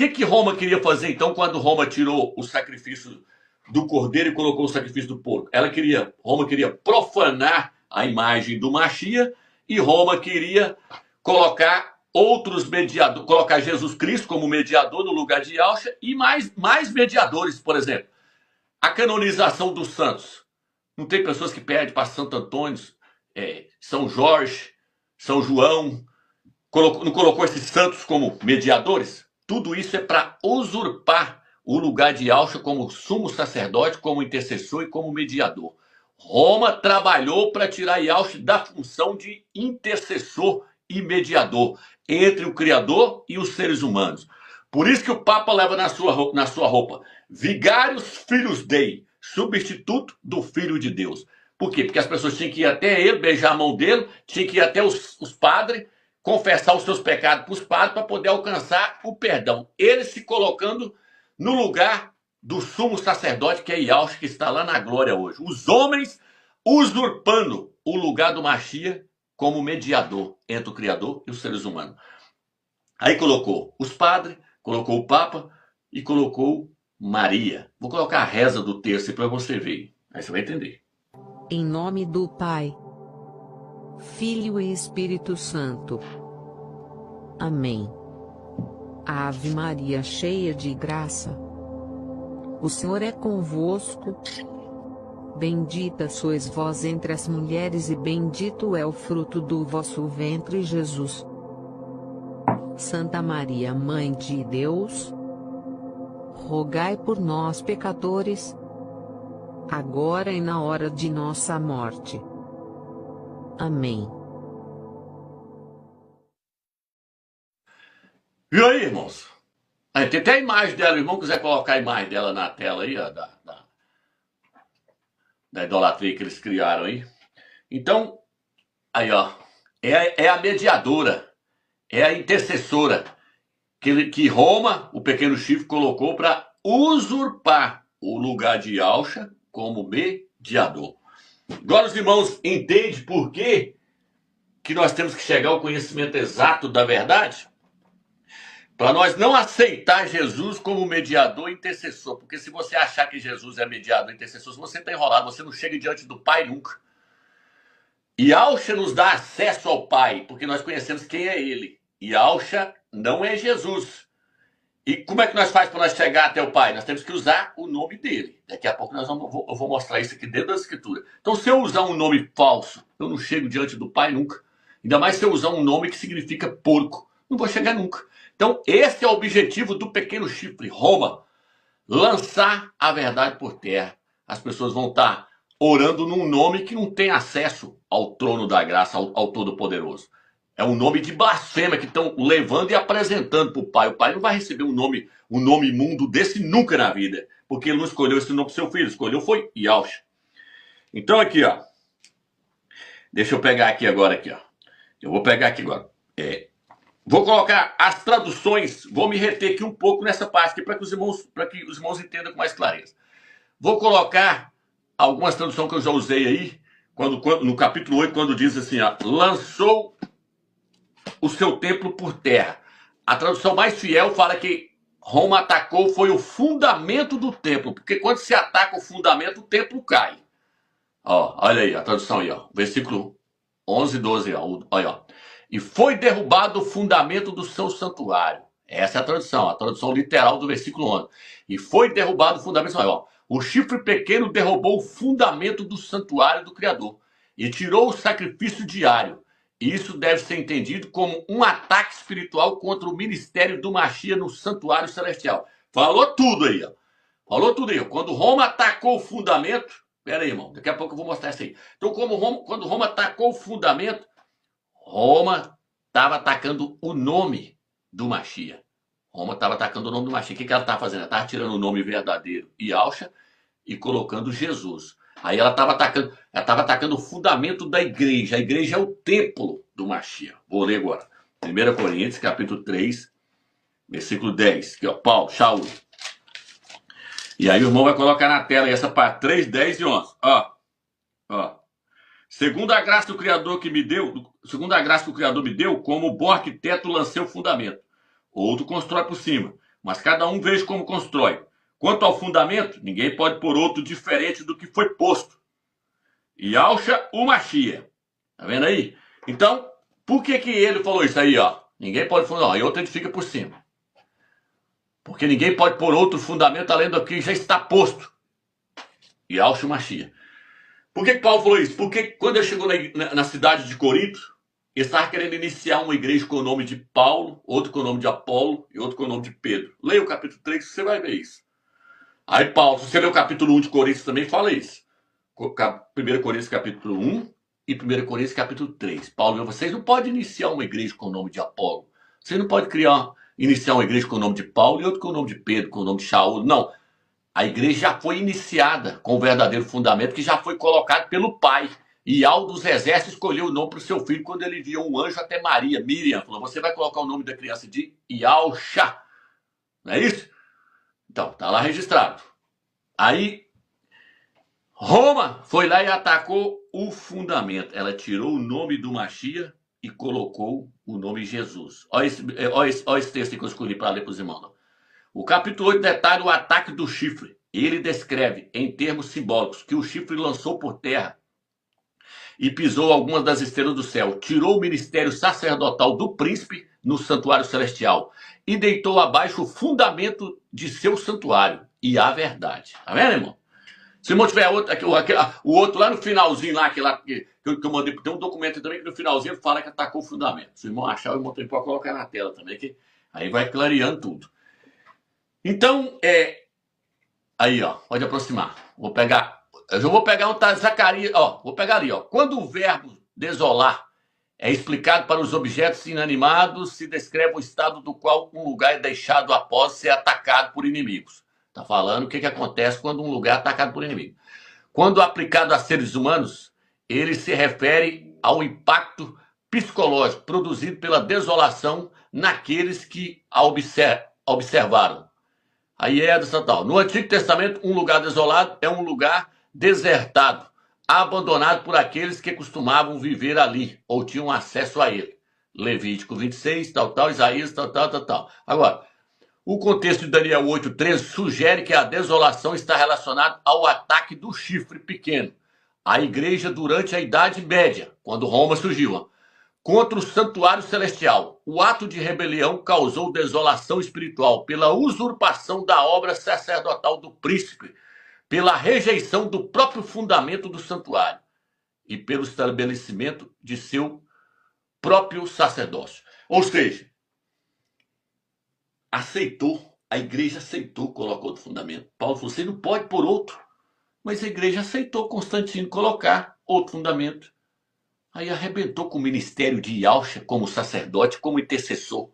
que Roma queria fazer, então, quando Roma tirou o sacrifício do cordeiro e colocou o sacrifício do porco? Roma queria profanar a imagem do Machia, e Roma queria colocar outros mediadores, colocar Jesus Cristo como mediador no lugar de Yahshua, e mais mediadores, por exemplo. A canonização dos santos. Não tem pessoas que pedem para Santo Antônio, São Jorge, São João, não colocou esses santos como mediadores? Tudo isso é para usurpar o lugar de Yahshua como sumo sacerdote, como intercessor e como mediador. Roma trabalhou para tirar Yahshua da função de intercessor e mediador entre o Criador e os seres humanos. Por isso que o Papa leva na sua roupa Vigários Filhos Dei, substituto do Filho de Deus. Por quê? Porque as pessoas tinham que ir até ele, beijar a mão dele, tinham que ir até os padres, confessar os seus pecados para os padres para poder alcançar o perdão. Ele se colocando no lugar do sumo sacerdote, que é Yahshua, que está lá na glória hoje. Os homens usurpando o lugar do Machia como mediador entre o Criador e os seres humanos. Aí colocou os padres, colocou o Papa e colocou Maria. Vou colocar a reza do terço para você ver. Aí você vai entender. Em nome do Pai, Filho e Espírito Santo. Amém. Ave Maria, cheia de graça, o Senhor é convosco. Bendita sois vós entre as mulheres e bendito é o fruto do vosso ventre, Jesus. Santa Maria, Mãe de Deus, rogai por nós, pecadores, agora e na hora de nossa morte. Amém. E aí, irmãos? Aí, tem até a imagem dela, o irmão quiser colocar a imagem dela na tela aí, ó, da idolatria que eles criaram aí. Então, aí, ó, é a mediadora, é a intercessora que Roma, o pequeno chifre, colocou para usurpar o lugar de Yahshua como mediador. Agora os irmãos entendem por que nós temos que chegar ao conhecimento exato da verdade? Para nós não aceitar Jesus como mediador e intercessor. Porque se você achar que Jesus é mediador e intercessor, você está enrolado, você não chega diante do Pai nunca. E Yahshua nos dá acesso ao Pai, porque nós conhecemos quem é Ele. E Yahshua não é Jesus. E como é que nós fazemos para nós chegar até o Pai? Nós temos que usar o nome dele. Daqui a pouco eu vou mostrar isso aqui dentro da Escritura. Então, se eu usar um nome falso, eu não chego diante do Pai nunca. Ainda mais se eu usar um nome que significa porco. Não vou chegar nunca. Então, esse é o objetivo do pequeno chifre, Roma. Lançar a verdade por terra. As pessoas vão estar orando num nome que não tem acesso ao trono da graça, ao Todo-Poderoso. É um nome de blasfêmia que estão levando e apresentando para o Pai. O Pai não vai receber um nome imundo desse nunca na vida. Porque ele não escolheu esse nome para o seu filho. Escolheu foi Yahshua. Então aqui, ó. Deixa eu pegar aqui agora, aqui, ó. Eu vou pegar aqui agora. Vou colocar as traduções. Vou me reter aqui um pouco nessa parte aqui para que os irmãos entendam com mais clareza. Vou colocar algumas traduções que eu já usei aí. No capítulo 8, quando diz assim, ó. Lançou o seu templo por terra. A tradução mais fiel fala que Roma atacou foi o fundamento do templo, porque quando se ataca o fundamento, o templo cai. Ó, olha aí a tradução aí, ó, versículo 11 e 12, ó, olha, ó. E foi derrubado o fundamento do seu santuário. Essa é a tradução literal do versículo 11. E foi derrubado o fundamento, ó. O chifre pequeno derrubou o fundamento do santuário do Criador e tirou o sacrifício diário. Isso deve ser entendido como um ataque espiritual contra o ministério do Machia no santuário celestial. Falou tudo aí, ó. Falou tudo aí. Ó. Quando Roma atacou o fundamento... Pera aí, irmão. Daqui a pouco eu vou mostrar isso aí. Então, quando Roma atacou o fundamento, Roma estava atacando o nome do Machia. Roma estava atacando o nome do Machia. O que ela estava fazendo? Ela estava tirando o nome verdadeiro, Yahshua, e colocando Jesus. Aí ela estava atacando o fundamento da igreja. A igreja é o templo do Machia. Vou ler agora. 1 Coríntios, capítulo 3, versículo 10. Aqui, ó, Paulo, Shaul. E aí o irmão vai colocar na tela essa parte, 3, 10 e 11. Ó. Segundo a graça que o Criador me deu, como bom arquiteto lancei o fundamento. Outro constrói por cima. mas cada um veja como constrói. Quanto ao fundamento, ninguém pode pôr outro diferente do que foi posto. Yahshua o Machia. Tá vendo aí? Então, por que ele falou isso aí, ó? Ninguém pode fundar, e outro edifica por cima. Porque ninguém pode pôr outro fundamento além do que já está posto. Yahshua o Machia. Por que Paulo falou isso? Porque quando ele chegou na cidade de Corinto, ele estava querendo iniciar uma igreja com o nome de Paulo, outro com o nome de Apolo e outro com o nome de Pedro. Leia o capítulo 3 que você vai ver isso. Aí Paulo, se você ler o capítulo 1 de Coríntios também fala isso. 1 Coríntios capítulo 1 e 1 Coríntios capítulo 3. Paulo falou, vocês não podem iniciar uma igreja com o nome de Apolo. Vocês não podem iniciar uma igreja com o nome de Paulo e outra com o nome de Pedro, com o nome de Shaul. Não. A igreja já foi iniciada com o verdadeiro fundamento que já foi colocado pelo Pai. E Al dos Exércitos escolheu o nome para o seu filho quando ele enviou um anjo até Maria. Miriam falou, você vai colocar o nome da criança de Yahshua. Não é isso? Então, tá lá registrado. Aí, Roma foi lá e atacou o fundamento. Ela tirou o nome do Machia e colocou o nome Jesus. Olha esse texto que eu escolhi para ler para os irmãos. O capítulo 8 detalha o ataque do chifre. Ele descreve, em termos simbólicos, que o chifre lançou por terra e pisou algumas das estrelas do céu, tirou o ministério sacerdotal do príncipe no santuário celestial e deitou abaixo o fundamento de seu santuário e a verdade. Tá vendo, irmão? Se o irmão tiver o outro lá no finalzinho, lá, que eu mandei, tem um documento também que no finalzinho fala que atacou o fundamento. Se o irmão achar, o irmão tem pode colocar na tela também, que aí vai clareando tudo. Então, aí, ó, pode aproximar. Eu já vou pegar um Zacarias, ó, vou pegar ali, ó. Quando o verbo desolar é explicado para os objetos inanimados, se descreve o estado do qual um lugar é deixado após ser atacado por inimigos. Está falando o que acontece quando um lugar é atacado por inimigo. Quando aplicado a seres humanos, ele se refere ao impacto psicológico produzido pela desolação naqueles que a observaram. Aí é do Santal. No Antigo Testamento, um lugar desolado é um lugar desertado, abandonado por aqueles que costumavam viver ali ou tinham acesso a ele. Levítico 26, Isaías, tal. Agora, o contexto de Daniel 8:13 sugere que a desolação está relacionada ao ataque do chifre pequeno, a igreja durante a Idade Média, quando Roma surgiu, contra o santuário celestial. O ato de rebelião causou desolação espiritual pela usurpação da obra sacerdotal do príncipe, pela rejeição do próprio fundamento do santuário e pelo estabelecimento de seu próprio sacerdócio. Ou seja, a igreja aceitou colocar outro fundamento. Paulo falou, você não pode pôr outro. Mas a igreja aceitou Constantino colocar outro fundamento. Aí arrebentou com o ministério de Yahshua como sacerdote, como intercessor.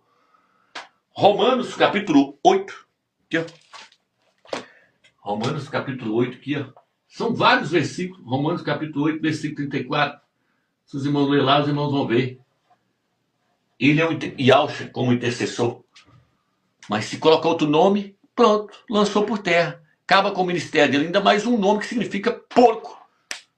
Romanos capítulo 8. Aqui, ó. Romanos capítulo 8 aqui, ó. São vários versículos. Romanos capítulo 8, versículo 34. Se os irmãos lerem lá, os irmãos vão ver. Ele é o Yahshua como intercessor. Mas se colocar outro nome, pronto, lançou por terra. Acaba com o ministério dele. Ainda mais um nome que significa porco.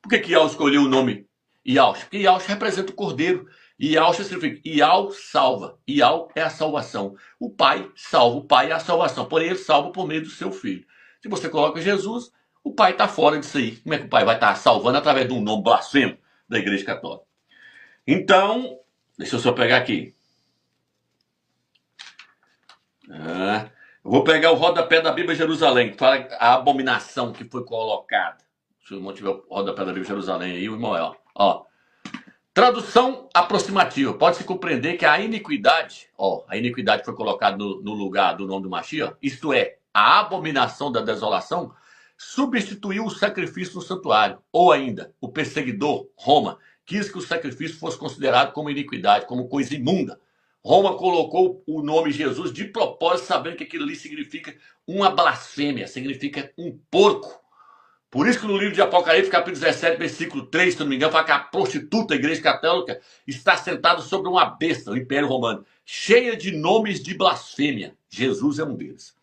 Por que Yahshua escolheu o nome Yahshua? Porque Yahshua representa o cordeiro. E Yahshua significa Yah salva. Yah é a salvação. O Pai salva. O Pai é a salvação. Porém, ele salva por meio do seu Filho. Se você coloca Jesus, o Pai está fora disso aí. Como é que o Pai vai estar salvando através de um nome blasfemo da Igreja Católica? Então, deixa eu só pegar aqui. Eu vou pegar o rodapé da Bíblia Jerusalém, que fala a abominação que foi colocada. Se o irmão tiver o rodapé da Bíblia Jerusalém aí, o irmão ó. Tradução aproximativa. Pode-se compreender que a iniquidade que foi colocada no lugar do nome do Machia, isto é, a abominação da desolação, substituiu o sacrifício no santuário. Ou ainda, o perseguidor, Roma, quis que o sacrifício fosse considerado como iniquidade, como coisa imunda. Roma colocou o nome Jesus de propósito, sabendo que aquilo ali significa uma blasfêmia, significa um porco. Por isso que no livro de Apocalipse, capítulo 17, versículo 3, se não me engano, fala que a prostituta, a igreja católica, está sentada sobre uma besta, o Império Romano, cheia de nomes de blasfêmia. Jesus é um deles.